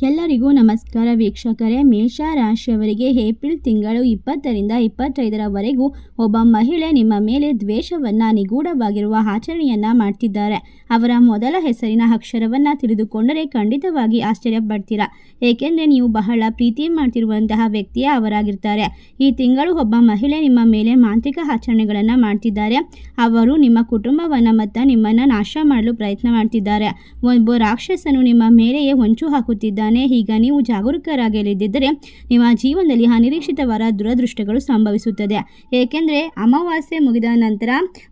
ಎಲ್ಲರಿಗೂ ನಮಸ್ಕಾರ ವೀಕ್ಷಕರೇ. ಮೇಷ ರಾಶಿಯವರಿಗೆ ಏಪ್ರಿಲ್ ತಿಂಗಳು 20ರಿಂದ 25ರವರೆಗೂ ಒಬ್ಬ ಮಹಿಳೆ ನಿಮ್ಮ ಮೇಲೆ ದ್ವೇಷವನ್ನು ನಿಗೂಢವಾಗಿರುವ ಆಚರಣೆಯನ್ನು ಮಾಡ್ತಿದ್ದಾರೆ. ಅವರ ಮೊದಲ ಹೆಸರಿನ ಅಕ್ಷರವನ್ನು ತಿಳಿದುಕೊಂಡರೆ ಖಂಡಿತವಾಗಿ ಆಶ್ಚರ್ಯಪಡ್ತೀರಾ. ಏಕೆಂದರೆ ನೀವು ಬಹಳ ಪ್ರೀತಿ ಮಾಡ್ತಿರುವಂತಹ ವ್ಯಕ್ತಿಯೇ ಅವರಾಗಿರ್ತಾರೆ. ಈ ತಿಂಗಳು ಒಬ್ಬ ಮಹಿಳೆ ನಿಮ್ಮ ಮೇಲೆ ಮಾಂತ್ರಿಕ ಆಚರಣೆಗಳನ್ನು ಮಾಡ್ತಿದ್ದಾರೆ. ಅವರು ನಿಮ್ಮ ಕುಟುಂಬವನ್ನು ಮತ್ತು ನಿಮ್ಮನ್ನು ನಾಶ ಮಾಡಲು ಪ್ರಯತ್ನ ಮಾಡ್ತಿದ್ದಾರೆ. ಒಬ್ಬ ರಾಕ್ಷಸನು ನಿಮ್ಮ ಮೇಲೆಯೇ ಹೊಂಚು ಹಾಕುತ್ತಿದ್ದಾನೆ. ಈಗ ನೀವು ಜಾಗರೂಕರಾಗಿಲ್ಲದಿದ್ದರೆ ನಿಮ್ಮ ಜೀವನದಲ್ಲಿ ಅನಿರೀಕ್ಷಿತವಾದ ದುರದೃಷ್ಟಗಳು ಸಂಭವಿಸುತ್ತದೆ. ಏಕೆಂದರೆ ಅಮಾವಾಸ್ಯೆ ಮುಗಿದ ನಂತರ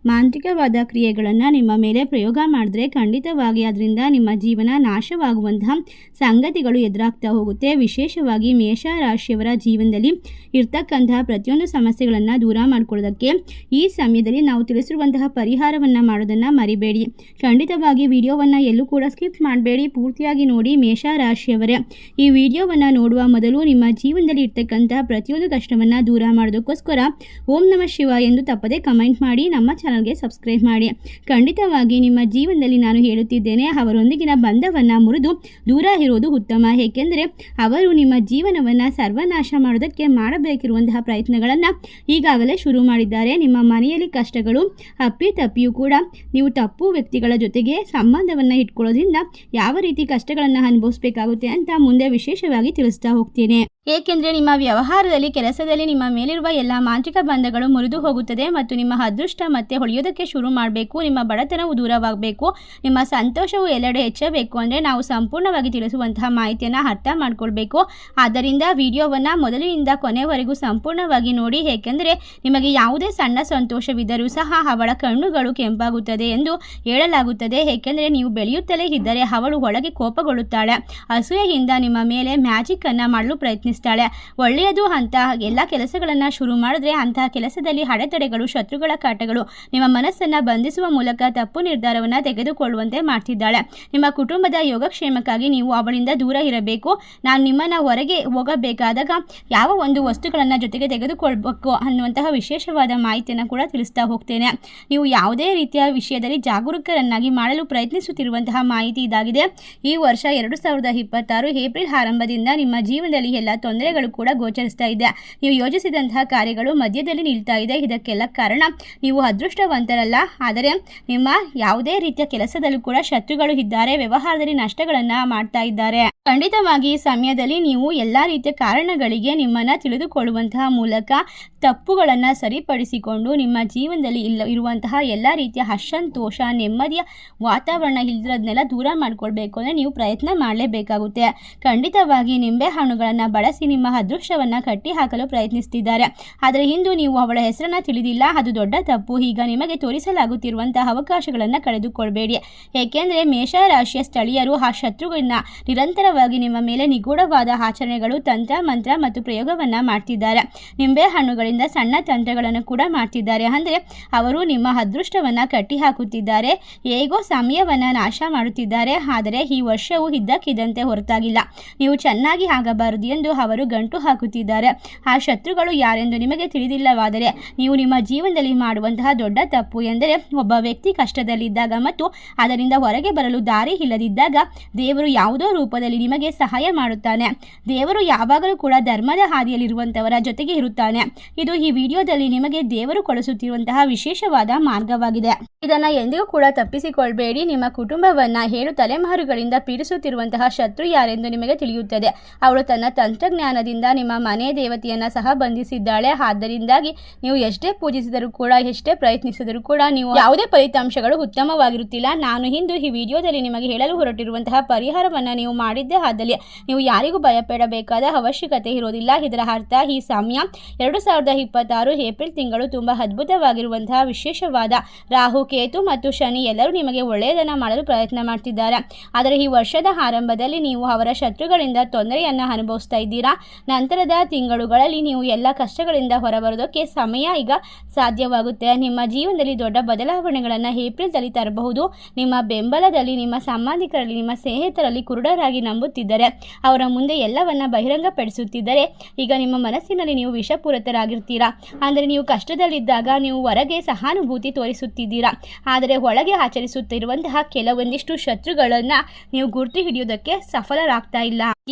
ಮಾಂತ್ರಿಕವಾದ ಕ್ರಿಯೆಗಳನ್ನು ನಿಮ್ಮ ಮೇಲೆ ಪ್ರಯೋಗ ಮಾಡಿದ್ರೆ ಖಂಡಿತವಾಗಿ ಅದರಿಂದ ನಿಮ್ಮ ಜೀವನ ನಾಶವಾಗುವಂತಹ ಸಂಗತಿಗಳು ಎದುರಾಗ್ತಾ ಹೋಗುತ್ತೆ. ವಿಶೇಷವಾಗಿ ಮೇಷ ರಾಶಿಯವರ ಜೀವನದಲ್ಲಿ ಇರ್ತಕ್ಕಂತಹ ಪ್ರತಿಯೊಂದು ಸಮಸ್ಯೆಗಳನ್ನು ದೂರ ಮಾಡ್ಕೊಳ್ಳೋದಕ್ಕೆ ಈ ಸಮಯದಲ್ಲಿ ನಾವು ತಿಳಿಸಿರುವಂತಹ ಪರಿಹಾರವನ್ನು ಮಾಡೋದನ್ನು ಮರಿಬೇಡಿ. ಖಂಡಿತವಾಗಿ ವಿಡಿಯೋವನ್ನು ಎಲ್ಲೂ ಕೂಡ ಸ್ಕಿಪ್ ಮಾಡಬೇಡಿ, ಪೂರ್ತಿಯಾಗಿ ನೋಡಿ. ಮೇಷ ರಾಶಿಯವರೇ, ಈ ವಿಡಿಯೋವನ್ನು ನೋಡುವ ಮೊದಲು ನಿಮ್ಮ ಜೀವನದಲ್ಲಿ ಇರ್ತಕ್ಕಂತಹ ಪ್ರತಿಯೊಂದು ಕಷ್ಟವನ್ನು ದೂರ ಮಾಡೋದಕ್ಕೋಸ್ಕರ ಓಂ ನಮಃ ಶಿವ ಎಂದು ತಪ್ಪದೆ ಕಮೆಂಟ್ ಮಾಡಿ ನಮ್ಮ ಚಾನಲ್ಗೆ ಸಬ್ಸ್ಕ್ರೈಬ್ ಮಾಡಿ. ಖಂಡಿತವಾಗಿ ನಿಮ್ಮ ಜೀವನದಲ್ಲಿ ನಾನು ಹೇಳುತ್ತಿದ್ದೇನೆ, ಅವರೊಂದಿಗಿನ ಬಂಧವನ್ನು ಮುರಿದು ದೂರ ಇರೋದು ಉತ್ತಮ. ಏಕೆಂದರೆ ಅವರು ನಿಮ್ಮ ಜೀವನವನ್ನು ಸರ್ವನಾಶ ಮಾಡೋದಕ್ಕೆ ಮಾಡಬೇಕಿರುವಂತಹ ಪ್ರಯತ್ನಗಳನ್ನು ಈಗಾಗಲೇ ಶುರು ಮಾಡಿದ್ದಾರೆ. ನಿಮ್ಮ ಮನೆಯಲ್ಲಿ ಕಷ್ಟಗಳು ಅಪ್ಪಿತಪ್ಪಿಯೂ ಕೂಡ ನೀವು ತಪ್ಪು ವ್ಯಕ್ತಿಗಳ ಜೊತೆಗೆ ಸಂಬಂಧವನ್ನು ಇಟ್ಕೊಳ್ಳೋದ್ರಿಂದ ಯಾವ ರೀತಿ ಕಷ್ಟಗಳನ್ನು ಅನುಭವಿಸಬೇಕಾಗುತ್ತೆ ಅಂತ ಮುಂದೆ ವಿಶೇಷವಾಗಿ ತಿಳಿಸ್ತಾ ಹೋಗ್ತೇನೆ. ಏಕೆಂದರೆ ನಿಮ್ಮ ವ್ಯವಹಾರದಲ್ಲಿ, ಕೆಲಸದಲ್ಲಿ ನಿಮ್ಮ ಮೇಲಿರುವ ಎಲ್ಲ ಮಾಂತ್ರಿಕ ಬಂಧಗಳು ಮುರಿದು ಹೋಗುತ್ತದೆ ಮತ್ತು ನಿಮ್ಮ ಅದೃಷ್ಟ ಮತ್ತೆ ಹೊಳೆಯೋದಕ್ಕೆ ಶುರು ಮಾಡಬೇಕು. ನಿಮ್ಮ ಬಡತನವು ದೂರವಾಗಬೇಕು, ನಿಮ್ಮ ಸಂತೋಷವು ಎಲ್ಲೆಡೆ ಹೆಚ್ಚಬೇಕು ಅಂದರೆ ನಾವು ಸಂಪೂರ್ಣವಾಗಿ ತಿಳಿಸುವಂತಹ ಮಾಹಿತಿಯನ್ನು ಅರ್ಥ ಮಾಡ್ಕೊಳ್ಬೇಕು. ಆದ್ದರಿಂದ ವಿಡಿಯೋವನ್ನು ಮೊದಲಿನಿಂದ ಕೊನೆವರೆಗೂ ಸಂಪೂರ್ಣವಾಗಿ ನೋಡಿ. ಏಕೆಂದರೆ ನಿಮಗೆ ಯಾವುದೇ ಸಣ್ಣ ಸಂತೋಷವಿದ್ದರೂ ಸಹ ಅವಳ ಕಣ್ಣುಗಳು ಕೆಂಪಾಗುತ್ತದೆ ಎಂದು ಹೇಳಲಾಗುತ್ತದೆ. ಏಕೆಂದರೆ ನೀವು ಬೆಳೆಯುತ್ತಲೇ ಇದ್ದರೆ ಅವಳು ಒಳಗೆ ಕೋಪಗೊಳ್ಳುತ್ತಾಳೆ. ಅಸೂಯೆಯಿಂದ ನಿಮ್ಮ ಮೇಲೆ ಮ್ಯಾಜಿಕ್ ಅನ್ನು ಮಾಡಲು ಪ್ರಯತ್ನಿಸ್ತಾಳೆ. ಒಳ್ಳೆಯದು ಅಂತ ಎಲ್ಲ ಕೆಲಸಗಳನ್ನು ಶುರು ಮಾಡಿದ್ರೆ ಅಂತಹ ಕೆಲಸದಲ್ಲಿ ಅಡೆತಡೆಗಳು, ಶತ್ರುಗಳ ಕಾಟಗಳು ನಿಮ್ಮ ಮನಸ್ಸನ್ನು ಬಂಧಿಸುವ ಮೂಲಕ ತಪ್ಪು ನಿರ್ಧಾರವನ್ನು ತೆಗೆದುಕೊಳ್ಳುವಂತೆ ಮಾಡ್ತಿದ್ದಾಳೆ. ನಿಮ್ಮ ಕುಟುಂಬದ ಯೋಗಕ್ಷೇಮಕ್ಕಾಗಿ ನೀವು ಅವಳಿಂದ ದೂರ ಇರಬೇಕು. ನಾನು ನಿಮ್ಮನ್ನು ಹೊರಗೆ ಹೋಗಬೇಕಾದಾಗ ಯಾವ ಒಂದು ವಸ್ತುಗಳನ್ನು ಜೊತೆಗೆ ತೆಗೆದುಕೊಳ್ಬೇಕು ಅನ್ನುವಂತಹ ವಿಶೇಷವಾದ ಮಾಹಿತಿಯನ್ನು ಕೂಡ ತಿಳಿಸ್ತಾ ಹೋಗ್ತೇನೆ. ನೀವು ಯಾವುದೇ ರೀತಿಯ ವಿಷಯದಲ್ಲಿ ಜಾಗರೂಕರನ್ನಾಗಿ ಮಾಡಲು ಪ್ರಯತ್ನಿಸುತ್ತಿರುವಂತಹ ಮಾಹಿತಿ ಇದಾಗಿದೆ. ಈ ವರ್ಷ 2026 ಏಪ್ರಿಲ್ ಆರಂಭದಿಂದ ನಿಮ್ಮ ಜೀವನದಲ್ಲಿ ಎಲ್ಲ ತೊಂದರೆಗಳು ಕೂಡ ಗೋಚರಿಸ್ತಾ ಇದೆ. ನೀವು ಯೋಜಿಸಿದಂತಹ ಕಾರ್ಯಗಳು ಮಧ್ಯದಲ್ಲಿ ನಿಲ್ತಾ ಇದೆ. ಇದಕ್ಕೆಲ್ಲ ಕಾರಣ ನೀವು ಅದೃಷ್ಟವಂತರಲ್ಲ, ಆದರೆ ನಿಮ್ಮ ಯಾವುದೇ ರೀತಿಯ ಕೆಲಸದಲ್ಲೂ ಕೂಡ ಶತ್ರುಗಳು ಇದ್ದಾರೆ. ವ್ಯವಹಾರದಲ್ಲಿ ನಷ್ಟಗಳನ್ನು ಮಾಡ್ತಾ ಇದ್ದಾರೆ. ಖಂಡಿತವಾಗಿ ಈ ಸಮಯದಲ್ಲಿ ನೀವು ಎಲ್ಲ ರೀತಿಯ ಕಾರಣಗಳಿಗೆ ನಿಮ್ಮನ್ನು ತಿಳಿದುಕೊಳ್ಳುವಂತಹ ಮೂಲಕ ತಪ್ಪುಗಳನ್ನು ಸರಿಪಡಿಸಿಕೊಂಡು ನಿಮ್ಮ ಜೀವನದಲ್ಲಿ ಇರುವಂತಹ ಎಲ್ಲ ರೀತಿಯ ಅಸಂತೋಷ, ನೆಮ್ಮದಿಯ ವಾತಾವರಣ ಇಲ್ಲದನ್ನೆಲ್ಲ ದೂರ ಮಾಡ್ಕೊಳ್ಬೇಕು ಅಂದರೆ ನೀವು ಪ್ರಯತ್ನ ಮಾಡಲೇಬೇಕಾಗುತ್ತೆ. ಖಂಡಿತವಾಗಿ ನಿಂಬೆ ಹಣ್ಣುಗಳನ್ನು ಬಳಸಿ ನಿಮ್ಮ ಅದೃಷ್ಟವನ್ನು ಕಟ್ಟಿ ಹಾಕಲು ಪ್ರಯತ್ನಿಸ್ತಿದ್ದಾರೆ. ಆದರೆ ಇಂದು ನೀವು ಅವಳ ಹೆಸರನ್ನು ತಿಳಿದಿಲ್ಲ, ಅದು ದೊಡ್ಡ ತಪ್ಪು. ಈಗ ನಿಮಗೆ ತೋರಿಸಲಾಗುತ್ತಿರುವಂತಹ ಅವಕಾಶಗಳನ್ನು ಕಳೆದುಕೊಳ್ಬೇಡಿ. ಏಕೆಂದರೆ ಮೇಷ ರಾಶಿಯ ಸ್ಥಳೀಯರು ಆ ಶತ್ರುಗಳನ್ನ ನಿರಂತರವಾಗಿ ನಿಮ್ಮ ಮೇಲೆ ನಿಗೂಢವಾದ ಆಚರಣೆಗಳು, ತಂತ್ರ ಮಂತ್ರ ಮತ್ತು ಪ್ರಯೋಗವನ್ನು ಮಾಡ್ತಿದ್ದಾರೆ. ನಿಂಬೆ ಹಣ್ಣುಗಳಿಂದ ಸಣ್ಣ ತಂತ್ರಗಳನ್ನು ಕೂಡ ಮಾಡ್ತಿದ್ದಾರೆ. ಅಂದರೆ ಅವರು ನಿಮ್ಮ ಅದೃಷ್ಟವನ್ನು ಕಟ್ಟಿ ಹಾಕುತ್ತಿದ್ದಾರೆ, ಹೇಗೋ ಸಮಯವನ್ನು ನಾಶ ಮಾಡುತ್ತಿದ್ದಾರೆ. ಆದರೆ ಈ ವರ್ಷವು ಇದ್ದಕ್ಕಿದ್ದಂತೆ ಹೊರತಾಗಿಲ್ಲ. ನೀವು ಚೆನ್ನಾಗಿ ಆಗಬಾರದು ಎಂದು ಅವರು ಗಂಟು ಹಾಕುತ್ತಿದ್ದಾರೆ. ಆ ಶತ್ರುಗಳು ಯಾರೆಂದು ನಿಮಗೆ ತಿಳಿದಿಲ್ಲವಾದರೆ ನೀವು ನಿಮ್ಮ ಜೀವನದಲ್ಲಿ ಮಾಡುವಂತಹ ದೊಡ್ಡ ತಪ್ಪು ಎಂದರೆ ಒಬ್ಬ ವ್ಯಕ್ತಿ ಕಷ್ಟದಲ್ಲಿದ್ದಾಗ ಮತ್ತು ಅದರಿಂದ ಹೊರಗೆ ಬರಲು ದಾರಿ ಇಲ್ಲದಿದ್ದಾಗ ದೇವರು ಯಾವುದೋ ರೂಪದಲ್ಲಿ ನಿಮಗೆ ಸಹಾಯ ಮಾಡುತ್ತಾನೆ. ದೇವರು ಯಾವಾಗಲೂ ಕೂಡ ಧರ್ಮದ ಹಾದಿಯಲ್ಲಿರುವಂಥವರ ಜೊತೆಗೆ ಇರುತ್ತಾನೆ. ಇದು ಈ ವಿಡಿಯೋದಲ್ಲಿ ನಿಮಗೆ ದೇವರು ಕೊಡಿಸುತ್ತಿರುವಂತಹ ವಿಶೇಷವಾದ ಮಾರ್ಗವಾಗಿದೆ. ಇದನ್ನು ಎಂದಿಗೂ ಕೂಡ ತಪ್ಪಿಸಿಕೊಳ್ಬೇಡಿ. ನಿಮ್ಮ ಕುಟುಂಬವನ್ನು 7 ತಲೆಮಾರುಗಳಿಂದ ಪೀಡಿಸುತ್ತಿರುವಂತಹ ಶತ್ರು ಯಾರೆಂದು ನಿಮಗೆ ತಿಳಿಯುತ್ತದೆ. ಅವಳು ತನ್ನ ತಂತ್ರಜ್ಞಾನದಿಂದ ನಿಮ್ಮ ಮನೆ ದೇವತೆಯನ್ನು ಸಹ ಬಂಧಿಸಿದ್ದಾಳೆ. ಆದ್ದರಿಂದಾಗಿ ನೀವು ಎಷ್ಟೇ ಪೂಜಿಸಿದರೂ ಕೂಡ, ಎಷ್ಟೇ ಪ್ರಯತ್ನಿಸಿದರೂ ಕೂಡ ನೀವು ಯಾವುದೇ ಫಲಿತಾಂಶಗಳು ಉತ್ತಮವಾಗಿರುತ್ತಿಲ್ಲ. ನಾನು ಇಂದು ಈ ವಿಡಿಯೋದಲ್ಲಿ ನಿಮಗೆ ಹೇಳಲು ಹೊರಟಿರುವಂತಹ ಪರಿಹಾರವನ್ನು ನೀವು ಮಾಡಿದ್ದೇ ಆದಲ್ಲಿ ನೀವು ಯಾರಿಗೂ ಭಯಪಡಬೇಕಾದ ಅವಶ್ಯಕತೆ ಇರೋದಿಲ್ಲ. ಇದರ ಅರ್ಥ ಈ ಸಮಯ 2026 ಏಪ್ರಿಲ್ ತಿಂಗಳು ತುಂಬ ಅದ್ಭುತವಾಗಿರುವಂತಹ ವಿಶೇಷವಾದ ರಾಹು, ಕೇತು ಮತ್ತು ಶನಿ ಎಲ್ಲರೂ ನಿಮಗೆ ಒಳ್ಳೆಯದನ್ನು ಮಾಡಲು ಪ್ರಯತ್ನ ಮಾಡ್ತಿದ್ದಾರೆ. ಆದರೆ ಈ ವರ್ಷದ ಆರಂಭದಲ್ಲಿ ನೀವು ಅವರ ಶತ್ರುಗಳಿಂದ ತೊಂದರೆಯನ್ನು ಅನುಭವಿಸ್ತಾ ಇದ್ದೀರಾ. ಇದ್ದೀರಾ. ನಂತರದ ತಿಂಗಳುಗಳಲ್ಲಿ ನೀವು ಎಲ್ಲ ಕಷ್ಟಗಳಿಂದ ಹೊರಬರೋದಕ್ಕೆ ಸಮಯ ಈಗ ಸಾಧ್ಯವಾಗುತ್ತೆ. ನಿಮ್ಮ ಜೀವನದಲ್ಲಿ ದೊಡ್ಡ ಬದಲಾವಣೆಗಳನ್ನು ಏಪ್ರಿಲ್ದಲ್ಲಿ ತರಬಹುದು. ನಿಮ್ಮ ಬೆಂಬಲದಲ್ಲಿ ನಿಮ್ಮ ಸಂಬಂಧಿಕರಲ್ಲಿ ನಿಮ್ಮ ಸ್ನೇಹಿತರಲ್ಲಿ ಕುರುಡರಾಗಿ ನಂಬುತ್ತಿದ್ದರೆ ಅವರ ಮುಂದೆ ಎಲ್ಲವನ್ನ ಬಹಿರಂಗಪಡಿಸುತ್ತಿದ್ದರೆ ಈಗ ನಿಮ್ಮ ಮನಸ್ಸಿನಲ್ಲಿ ನೀವು ವಿಷಪೂರಿತರಾಗಿರ್ತೀರಾ. ಅಂದರೆ ನೀವು ಕಷ್ಟದಲ್ಲಿದ್ದಾಗ ನೀವು ಹೊರಗೆ ಸಹಾನುಭೂತಿ ತೋರಿಸುತ್ತಿದ್ದೀರಾ, ಆದರೆ ಒಳಗೆ ಆಚರಿಸುತ್ತಿರುವಂತಹ ಕೆಲವೊಂದಿಷ್ಟು ಶತ್ರುಗಳನ್ನು ನೀವು ಗುರುತು ಹಿಡಿಯುವುದಕ್ಕೆ ಸಫಲರಾಗ್ತಾ ಇಲ್ಲ.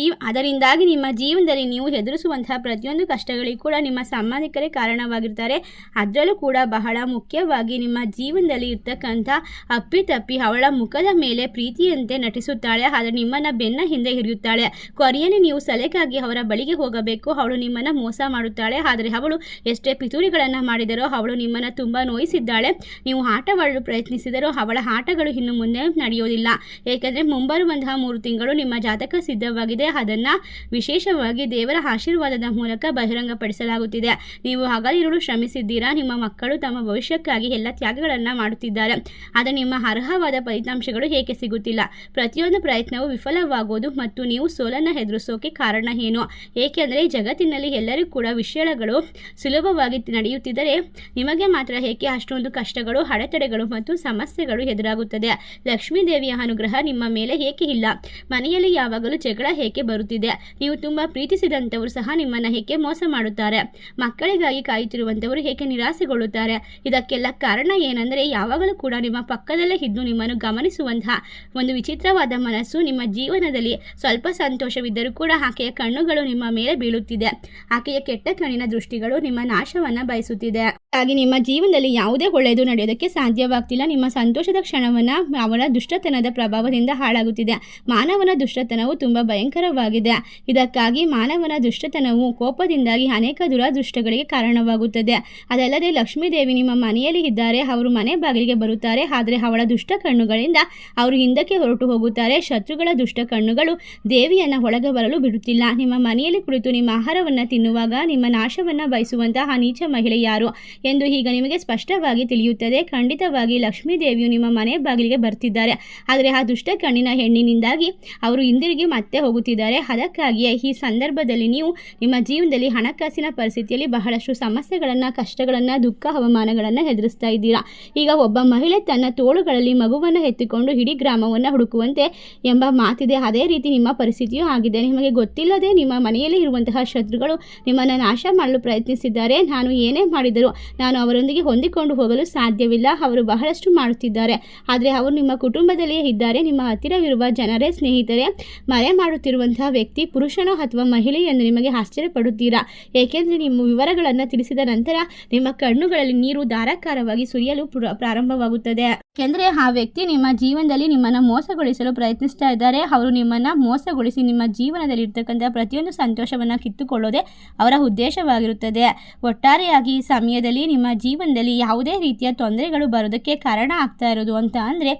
ಅದರಿಂದಾಗಿ ನಿಮ್ಮ ಜೀವನದಲ್ಲಿ ನೀವು ಎದುರಿಸುವಂತಹ ಪ್ರತಿಯೊಂದು ಕಷ್ಟಗಳಿಗೂ ಕೂಡ ನಿಮ್ಮ ಸಂಬಂಧಿಕರೇ ಕಾರಣವಾಗಿರ್ತಾರೆ. ಅದರಲ್ಲೂ ಕೂಡ ಬಹಳ ಮುಖ್ಯವಾಗಿ ನಿಮ್ಮ ಜೀವನದಲ್ಲಿ ಇರ್ತಕ್ಕಂಥ ಅಪ್ಪಿತಪ್ಪಿ ಅವಳ ಮುಖದ ಮೇಲೆ ಪ್ರೀತಿಯಂತೆ ನಟಿಸುತ್ತಾಳೆ, ಆದರೆ ನಿಮ್ಮನ್ನು ಬೆನ್ನ ಹಿಂದೆ ಹಿಡಿಯುತ್ತಾಳೆ. ಕೊನೆಯಲ್ಲಿ ನೀವು ಸಲಹೆಗಾಗಿ ಅವರ ಬಳಿಗೆ ಹೋಗಬೇಕು. ಅವಳು ನಿಮ್ಮನ್ನು ಮೋಸ ಮಾಡುತ್ತಾಳೆ, ಆದರೆ ಅವಳು ಎಷ್ಟೇ ಪಿತೂರಿಗಳನ್ನು ಮಾಡಿದರೋ ಅವಳು ನಿಮ್ಮನ್ನು ತುಂಬ ನೋಯಿಸಿದ್ದಾಳೆ. ನೀವು ಆಟವಾಡಲು ಪ್ರಯತ್ನಿಸಿದರೂ ಅವಳ ಆಟಗಳು ಇನ್ನು ಮುಂದೆ ನಡೆಯೋದಿಲ್ಲ. ಏಕೆಂದರೆ ಮುಂಬರುವಂತಹ 3 ತಿಂಗಳು ನಿಮ್ಮ ಜಾತಕ ಸಿದ್ಧವಾಗಿದೆ. ಅದನ್ನು ವಿಶೇಷವಾಗಿ ದೇವರ ಆಶೀರ್ವಾದದ ಮೂಲಕ ಬಹಿರಂಗಪಡಿಸಲಾಗುತ್ತಿದೆ. ನೀವು ಹಗಲಿರುಳು ಶ್ರಮಿಸಿದ್ದೀರಾ. ನಿಮ್ಮ ಮಕ್ಕಳು ತಮ್ಮ ಭವಿಷ್ಯಕ್ಕಾಗಿ ಎಲ್ಲ ತ್ಯಾಗಗಳನ್ನು ಮಾಡುತ್ತಿದ್ದಾರೆ, ಆದರೆ ನಿಮ್ಮ ಅರ್ಹವಾದ ಫಲಿತಾಂಶಗಳು ಏಕೆ ಸಿಗುತ್ತಿಲ್ಲ? ಪ್ರತಿಯೊಂದು ಪ್ರಯತ್ನವೂ ವಿಫಲವಾಗುವುದು ಮತ್ತು ನೀವು ಸೋಲನ್ನು ಎದುರಿಸೋಕೆ ಕಾರಣ ಏನು? ಏಕೆಂದರೆ ಜಗತ್ತಿನಲ್ಲಿ ಎಲ್ಲರಿಗೂ ಕೂಡ ವಿಷಯಗಳು ಸುಲಭವಾಗಿ ನಡೆಯುತ್ತಿದ್ದರೆ ನಿಮಗೆ ಮಾತ್ರ ಏಕೆ ಅಷ್ಟೊಂದು ಕಷ್ಟಗಳು, ಅಡೆತಡೆಗಳು ಮತ್ತು ಸಮಸ್ಯೆಗಳು ಎದುರಾಗುತ್ತದೆ? ಲಕ್ಷ್ಮೀ ದೇವಿಯ ಅನುಗ್ರಹ ನಿಮ್ಮ ಮೇಲೆ ಏಕೆ ಇಲ್ಲ? ಮನೆಯಲ್ಲಿ ಯಾವಾಗಲೂ ಜಗಳ ಏಕೆ ಬರುತ್ತಿದೆ? ನೀವು ತುಂಬ ಪ್ರೀತಿಸಿದಂಥವರು ಸಹ ನಿಮ್ಮನ್ನು ಏಕೆ ಮೋಸ ಮಾಡುತ್ತಾರೆ? ಮಕ್ಕಳಿಗಾಗಿ ಕಾಯುತ್ತಿರುವಂಥವರು ಏಕೆ ನಿರಾಸೆಗೊಳ್ಳುತ್ತಾರೆ? ಇದಕ್ಕೆಲ್ಲ ಕಾರಣ ಏನೆಂದರೆ ಯಾವಾಗಲೂ ಕೂಡ ನಿಮ್ಮ ಪಕ್ಕದಲ್ಲೇ ಇದ್ದು ನಿಮ್ಮನ್ನು ಗಮನಿಸುವಂತಹ ಒಂದು ವಿಚಿತ್ರವಾದ ಮನಸ್ಸು. ನಿಮ್ಮ ಜೀವನದಲ್ಲಿ ಸ್ವಲ್ಪ ಸಂತೋಷವಿದ್ದರೂ ಕೂಡ ಆಕೆಯ ಕಣ್ಣುಗಳು ನಿಮ್ಮ ಮೇಲೆ ಬೀಳುತ್ತಿದೆ. ಆಕೆಯ ಕೆಟ್ಟ ಕಣ್ಣಿನ ದೃಷ್ಟಿಗಳು ನಿಮ್ಮ ನಾಶವನ್ನು ಬಯಸುತ್ತಿದೆ. ಹಾಗಾಗಿ ನಿಮ್ಮ ಜೀವನದಲ್ಲಿ ಯಾವುದೇ ಒಳ್ಳೆಯದು ನಡೆಯೋದಕ್ಕೆ ಸಾಧ್ಯವಾಗ್ತಿಲ್ಲ. ನಿಮ್ಮ ಸಂತೋಷದ ಕ್ಷಣವನ್ನು ಅವನ ದುಷ್ಟತನದ ಪ್ರಭಾವದಿಂದ ಹಾಳಾಗುತ್ತಿದೆ. ಮಾನವನ ದುಷ್ಟತನವು ತುಂಬ ಭಯಂಕರವಾಗಿದೆ. ಇದಕ್ಕಾಗಿ ಮಾನವನ ದುಷ್ಟತನವು ಕೋಪದಿಂದಾಗಿ ಅನೇಕ ದುರದೃಷ್ಟಗಳಿಗೆ ಕಾರಣವಾಗುತ್ತದೆ. ಅದಲ್ಲದೆ ಲಕ್ಷ್ಮೀ ದೇವಿ ನಿಮ್ಮ ಮನೆಯಲ್ಲಿ ಇದ್ದಾರೆ. ಅವರು ಮನೆ ಬಾಗಿಲಿಗೆ ಬರುತ್ತಾರೆ, ಆದರೆ ಅವಳ ದುಷ್ಟ ಕಣ್ಣುಗಳಿಂದ ಅವರು ಹಿಂದಕ್ಕೆ ಹೊರಟು ಹೋಗುತ್ತಾರೆ. ಶತ್ರುಗಳ ದುಷ್ಟ ಕಣ್ಣುಗಳು ದೇವಿಯನ್ನು ಒಳಗೆ ಬರಲು ಬಿಡುತ್ತಿಲ್ಲ. ನಿಮ್ಮ ಮನೆಯಲ್ಲಿ ಕುಳಿತು ನಿಮ್ಮ ಆಹಾರವನ್ನು ತಿನ್ನುವಾಗ ನಿಮ್ಮ ನಾಶವನ್ನು ಬಯಸುವಂತಹ ನೀಚ ಮಹಿಳೆ ಯಾರು ಎಂದು ಈಗ ನಿಮಗೆ ಸ್ಪಷ್ಟವಾಗಿ ತಿಳಿಯುತ್ತದೆ. ಖಂಡಿತವಾಗಿ ಲಕ್ಷ್ಮೀ ದೇವಿಯು ನಿಮ್ಮ ಮನೆ ಬಾಗಿಲಿಗೆ ಬರ್ತಿದ್ದಾರೆ, ಆದರೆ ಆ ದುಷ್ಟ ಕಣ್ಣಿನ ಹೆಣ್ಣಿನಿಂದಾಗಿ ಅವರು ಹಿಂದಿರುಗಿ ಮತ್ತೆ ಹೋಗುತ್ತಿದ್ದಾರೆ. ಅದಕ್ಕಾಗಿಯೇ ಈ ಸಂದರ್ಭದಲ್ಲಿ ನೀವು ನಿಮ್ಮ ಜೀವನದಲ್ಲಿ ಹಣಕಾಸಿನ ಪರಿಸ್ಥಿತಿಯಲ್ಲಿ ಬಹಳಷ್ಟು ಸಮಸ್ಯೆಗಳನ್ನು, ಕಷ್ಟಗಳನ್ನು, ದುಃಖ, ಅವಮಾನಗಳನ್ನು ಎದುರಿಸ್ತಾ ಇದ್ದೀರಾ. ಈಗ ಒಬ್ಬ ಮಹಿಳೆ ತನ್ನ ತೋಳುಗಳಲ್ಲಿ ಮಗುವನ್ನು ಎತ್ತಿಕೊಂಡು ಇಡೀ ಗ್ರಾಮವನ್ನು ಹುಡುಕುವಂತೆ ಎಂಬ ಮಾತಿದೆ. ಅದೇ ರೀತಿ ನಿಮ್ಮ ಪರಿಸ್ಥಿತಿಯೂ ಆಗಿದೆ. ನಿಮಗೆ ಗೊತ್ತಿಲ್ಲದೆ ನಿಮ್ಮ ಮನೆಯಲ್ಲಿ ಇರುವಂತಹ ಶತ್ರುಗಳು ನಿಮ್ಮನ್ನು ನಾಶ ಮಾಡಲು ಪ್ರಯತ್ನಿಸಿದ್ದಾರೆ. ನಾನು ಏನೇ ಮಾಡಿದರೂ ನಾನು ಅವರೊಂದಿಗೆ ಹೊಂದಿಕೊಂಡು ಹೋಗಲು ಸಾಧ್ಯವಿಲ್ಲ. ಅವರು ಬಹಳಷ್ಟು ಮಾಡುತ್ತಿದ್ದಾರೆ, ಆದರೆ ಅವರು ನಿಮ್ಮ ಕುಟುಂಬದಲ್ಲಿಯೇ ಇದ್ದಾರೆ. ನಿಮ್ಮ ಹತ್ತಿರವಿರುವ ಜನರೇ, ಸ್ನೇಹಿತರೆ, ಮರೆ ಮಾಡುತ್ತಿರುವಂತಹ ವ್ಯಕ್ತಿ ಪುರುಷನೋ ಅಥವಾ ಮಹಿಳೆ ಎಂದು ನಿಮಗೆ ಆಶ್ಚರ್ಯಪಡುತ್ತೀರಾ. ಏಕೆಂದರೆ ನಿಮ್ಮ ವಿವರಗಳನ್ನು ತಿಳಿಸಿದ ನಂತರ ನಿಮ್ಮ ಕಣ್ಣುಗಳಲ್ಲಿ ನೀರು ಧಾರಾಕಾರವಾಗಿ ಸುರಿಯಲು ಪ್ರಾರಂಭವಾಗುತ್ತದೆ. ಏಕೆಂದರೆ ಆ ವ್ಯಕ್ತಿ ನಿಮ್ಮ ಜೀವನದಲ್ಲಿ ನಿಮ್ಮನ್ನು ಮೋಸಗೊಳಿಸಲು ಪ್ರಯತ್ನಿಸ್ತಾ ಇದ್ದಾರೆ. ಅವರು ನಿಮ್ಮನ್ನು ಮೋಸಗೊಳಿಸಿ ನಿಮ್ಮ ಜೀವನದಲ್ಲಿ ಇರ್ತಕ್ಕಂಥ ಪ್ರತಿಯೊಂದು ಸಂತೋಷವನ್ನು ಕಿತ್ತುಕೊಳ್ಳೋದೇ ಅವರ ಉದ್ದೇಶವಾಗಿರುತ್ತದೆ. ಒಟ್ಟಾರೆಯಾಗಿ ಈ ಸಮಯದಲ್ಲಿ ನಿಮ್ಮ ಜೀವನದಲ್ಲಿ ಯಾವುದೇ ರೀತಿಯ ತೊಂದರೆಗಳು ಬರೋದಕ್ಕೆ ಕಾರಣ ಆಗ್ತಾ ಇರೋದು ಅಂತ ಅಂದರೆ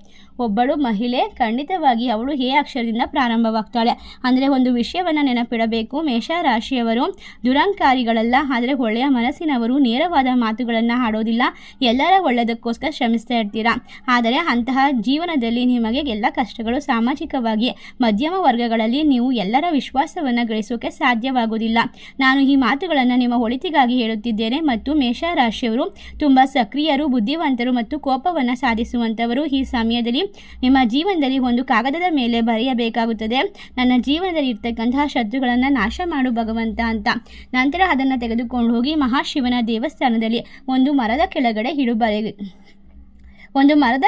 ಒಬ್ಬಳು ಮಹಿಳೆ ಖಂಡಿತವಾಗಿ ಅವಳು ಎ ಅಕ್ಷರದಿಂದ ಪ್ರಾರಂಭವಾಗ್ತಾಳೆ. ಅಂದರೆ ಒಂದು ವಿಷಯವನ್ನು ನೆನಪಿಡಬೇಕು, ಮೇಷರಾಶಿಯವರು ದುರಂಕಾರಿಗಳಲ್ಲ, ಆದರೆ ಒಳ್ಳೆಯ ಮನಸ್ಸಿನವರು. ನೇರವಾದ ಮಾತುಗಳನ್ನು ಆಡೋದಿಲ್ಲ, ಎಲ್ಲರ ಒಳ್ಳೆಯದಕ್ಕೋಸ್ಕರ ಶ್ರಮಿಸ್ತಾ ಇರ್ತೀರಾ. ಆದರೆ ಅಂತಹ ಜೀವನದಲ್ಲಿ ನಿಮಗೆ ಎಲ್ಲ ಕಷ್ಟಗಳು. ಸಾಮಾಜಿಕವಾಗಿ ಮಧ್ಯಮ ವರ್ಗಗಳಲ್ಲಿ ನೀವು ಎಲ್ಲರ ವಿಶ್ವಾಸವನ್ನು ಗಳಿಸೋಕೆ ಸಾಧ್ಯವಾಗುವುದಿಲ್ಲ. ನಾನು ಈ ಮಾತುಗಳನ್ನು ನಿಮ್ಮ ಒಳಿತಿಗಾಗಿ ಹೇಳುತ್ತಿದ್ದೇನೆ. ಮತ್ತು ಮೇಷರಾಶಿಯವರು ತುಂಬ ಸಕ್ರಿಯರು, ಬುದ್ಧಿವಂತರು ಮತ್ತು ಕೋಪವನ್ನು ಸಾಧಿಸುವಂಥವರು. ಈ ಸಮಯದಲ್ಲಿ ನಿಮ್ಮ ಜೀವನದಲ್ಲಿ ಒಂದು ಕಾಗದದ ಮೇಲೆ ಬರೆಯಬೇಕಾಗುತ್ತದೆ, ನನ್ನ ಜೀವನದಲ್ಲಿ ಇರ್ತಕ್ಕಂತಹ ಶತ್ರುಗಳನ್ನು ನಾಶ ಮಾಡು ಭಗವಂತ ಅಂತ. ನಂತರ ಅದನ್ನು ತೆಗೆದುಕೊಂಡು ಹೋಗಿ ಮಹಾಶಿವನ ದೇವಸ್ಥಾನದಲ್ಲಿ ಒಂದು ಮರದ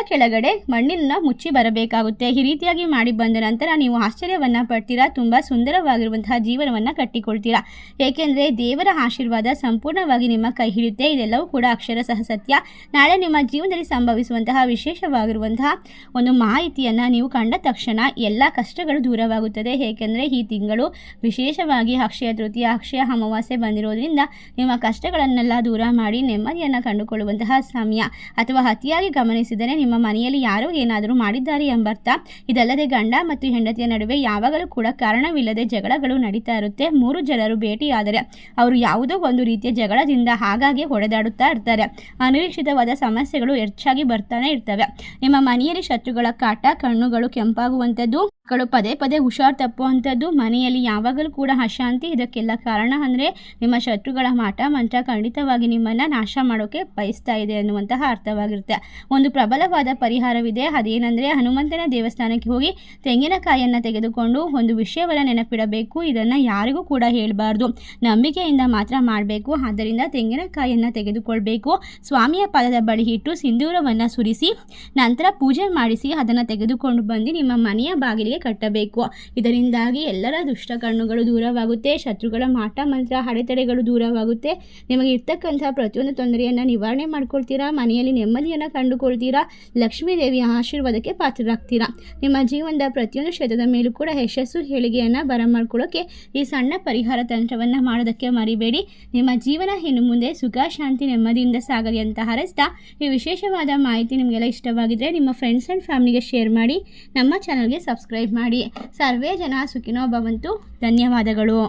ಕೆಳಗಡೆ ಮಣ್ಣಿನ ಮುಚ್ಚಿ ಬರಬೇಕಾಗುತ್ತೆ. ಈ ರೀತಿಯಾಗಿ ಮಾಡಿ ಬಂದ ನಂತರ ನೀವು ಆಶ್ಚರ್ಯವನ್ನು ಪಡ್ತೀರಾ. ತುಂಬ ಸುಂದರವಾಗಿರುವಂತಹ ಜೀವನವನ್ನು ಕಟ್ಟಿಕೊಳ್ತೀರಾ. ಏಕೆಂದರೆ ದೇವರ ಆಶೀರ್ವಾದ ಸಂಪೂರ್ಣವಾಗಿ ನಿಮ್ಮ ಕೈ ಹಿಡಿಯುತ್ತೆ. ಇದೆಲ್ಲವೂ ಕೂಡ ಅಕ್ಷರಶಃ ಸತ್ಯ. ನಾಳೆ ನಿಮ್ಮ ಜೀವನದಲ್ಲಿ ಸಂಭವಿಸುವಂತಹ ವಿಶೇಷವಾಗಿರುವಂತಹ ಒಂದು ಮಾಹಿತಿಯನ್ನು ನೀವು ಕಂಡ ತಕ್ಷಣ ಎಲ್ಲ ಕಷ್ಟಗಳು ದೂರವಾಗುತ್ತದೆ. ಏಕೆಂದರೆ ಈ ತಿಂಗಳು ವಿಶೇಷವಾಗಿ ಅಕ್ಷಯ ತೃತೀಯ, ಅಕ್ಷಯ ಅಮಾವಾಸ್ಯೆ ಬಂದಿರೋದ್ರಿಂದ ನಿಮ್ಮ ಕಷ್ಟಗಳನ್ನೆಲ್ಲ ದೂರ ಮಾಡಿ ನೆಮ್ಮದಿಯನ್ನು ಕಂಡುಕೊಳ್ಳುವಂತಹ ಸಮಯ. ಅಥವಾ ಅತಿಯಾಗಿ ಗಮನಿಸಿ ಗಮನಿಸಿದರೆ ನಿಮ್ಮ ಮನೆಯಲ್ಲಿ ಯಾರೋ ಏನಾದರೂ ಮಾಡಿದ್ದಾರೆ ಎಂಬರ್ಥ. ಇದಲ್ಲದೆ ಗಂಡ ಮತ್ತು ಹೆಂಡತಿಯ ನಡುವೆ ಯಾವಾಗಲೂ ಕೂಡ ಕಾರಣವಿಲ್ಲದೆ ಜಗಳಗಳು ನಡೀತಾ ಇರುತ್ತೆ. 3 ಜನರು ಭೇಟಿಯಾದರೆ ಅವರು ಯಾವುದೋ ಒಂದು ರೀತಿಯ ಜಗಳದಿಂದ ಆಗಾಗ್ಗೆ ಹೊಡೆದಾಡುತ್ತಾ ಇರ್ತಾರೆ. ಅನಿರೀಕ್ಷಿತವಾದ ಸಮಸ್ಯೆಗಳು ಹೆಚ್ಚಾಗಿ ಬರ್ತಾನೆ ಇರ್ತವೆ. ನಿಮ್ಮ ಮನೆಯಲ್ಲಿ ಶತ್ರುಗಳ ಕಾಟ, ಕಣ್ಣುಗಳು ಕೆಂಪಾಗುವಂಥದ್ದು, ಮಕ್ಕಳು ಪದೇ ಪದೇ ಹುಷಾರು ತಪ್ಪುವಂಥದ್ದು, ಮನೆಯಲ್ಲಿ ಯಾವಾಗಲೂ ಕೂಡ ಅಶಾಂತಿ. ಇದಕ್ಕೆಲ್ಲ ಕಾರಣ ಅಂದರೆ ನಿಮ್ಮ ಶತ್ರುಗಳ ಮಾಟ ಮಂತ್ರ ಖಂಡಿತವಾಗಿ ನಿಮ್ಮನ್ನು ನಾಶ ಮಾಡೋಕ್ಕೆ ಬಯಸ್ತಾ ಇದೆ ಅನ್ನುವಂತಹ ಅರ್ಥವಾಗಿರುತ್ತೆ. ಒಂದು ಪ್ರಬಲವಾದ ಪರಿಹಾರವಿದೆ. ಅದೇನೆಂದರೆ ಹನುಮಂತನ ದೇವಸ್ಥಾನಕ್ಕೆ ಹೋಗಿ ತೆಂಗಿನಕಾಯಿಯನ್ನು ತೆಗೆದುಕೊಂಡು ಒಂದು ವಿಷಯವನ್ನು ನೆನಪಿಡಬೇಕು. ಇದನ್ನು ಯಾರಿಗೂ ಕೂಡ ಹೇಳಬಾರ್ದು, ನಂಬಿಕೆಯಿಂದ ಮಾತ್ರ ಮಾಡಬೇಕು. ಆದ್ದರಿಂದ ತೆಂಗಿನಕಾಯಿಯನ್ನು ತೆಗೆದುಕೊಳ್ಬೇಕು, ಸ್ವಾಮಿಯ ಪಾದದ ಬಳಿ ಇಟ್ಟು ಸಿಂಧೂರವನ್ನು ಸುರಿಸಿ ನಂತರ ಪೂಜೆ ಮಾಡಿಸಿ ಅದನ್ನು ತೆಗೆದುಕೊಂಡು ಬಂದು ನಿಮ್ಮ ಮನೆಯ ಬಾಗಿಲಿಗೆ ಕಟ್ಟಬೇಕು. ಇದರಿಂದಾಗಿ ಎಲ್ಲರ ದುಷ್ಟ ಕಣ್ಣುಗಳು ದೂರವಾಗುತ್ತೆ, ಶತ್ರುಗಳ ಮಾಟ ಮಂತ್ರ ಅಡೆತಡೆಗಳು ದೂರವಾಗುತ್ತೆ. ನಿಮಗೆ ಇರ್ತಕ್ಕಂಥ ಪ್ರತಿಯೊಂದು ತೊಂದರೆಯನ್ನು ನಿವಾರಣೆ ಮಾಡ್ಕೊಳ್ತೀರಾ, ಮನೆಯಲ್ಲಿ ನೆಮ್ಮದಿಯನ್ನು ಕಂಡುಕೊಳ್ತೀರಾ, ಲಕ್ಷ್ಮೀ ದೇವಿಯ ಆಶೀರ್ವಾದಕ್ಕೆ ಪಾತ್ರರಾಗ್ತೀರಾ. ನಿಮ್ಮ ಜೀವನದ ಪ್ರತಿಯೊಂದು ಕ್ಷೇತ್ರದ ಮೇಲೂ ಕೂಡ ಯಶಸ್ಸು ಏಳಿಗೆಯನ್ನು ಬರಮಾಡ್ಕೊಳ್ಳೋಕ್ಕೆ ಈ ಸಣ್ಣ ಪರಿಹಾರ ತಂತ್ರವನ್ನು ಮಾಡೋದಕ್ಕೆ ಮರಿಬೇಡಿ. ನಿಮ್ಮ ಜೀವನ ಇನ್ನು ಮುಂದೆ ಸುಖ, ಶಾಂತಿ, ನೆಮ್ಮದಿಯಿಂದ ಸಾಗಲಿ ಅಂತ ಹಾರೈಸ್ತಾ ಈ ವಿಶೇಷವಾದ ಮಾಹಿತಿ ನಿಮಗೆಲ್ಲ ಇಷ್ಟವಾಗಿದ್ದರೆ ನಿಮ್ಮ ಫ್ರೆಂಡ್ಸ್ ಆ್ಯಂಡ್ ಫ್ಯಾಮಿಲಿಗೆ ಶೇರ್ ಮಾಡಿ, ನಮ್ಮ ಚಾನಲ್ಗೆ ಸಬ್ಸ್ಕ್ರೈಬ್ ಮಾಡಿ. ಸರ್ವೇ ಜನ ಸುಖಿನೋ ಭವಂತು. ಧನ್ಯವಾದಗಳು.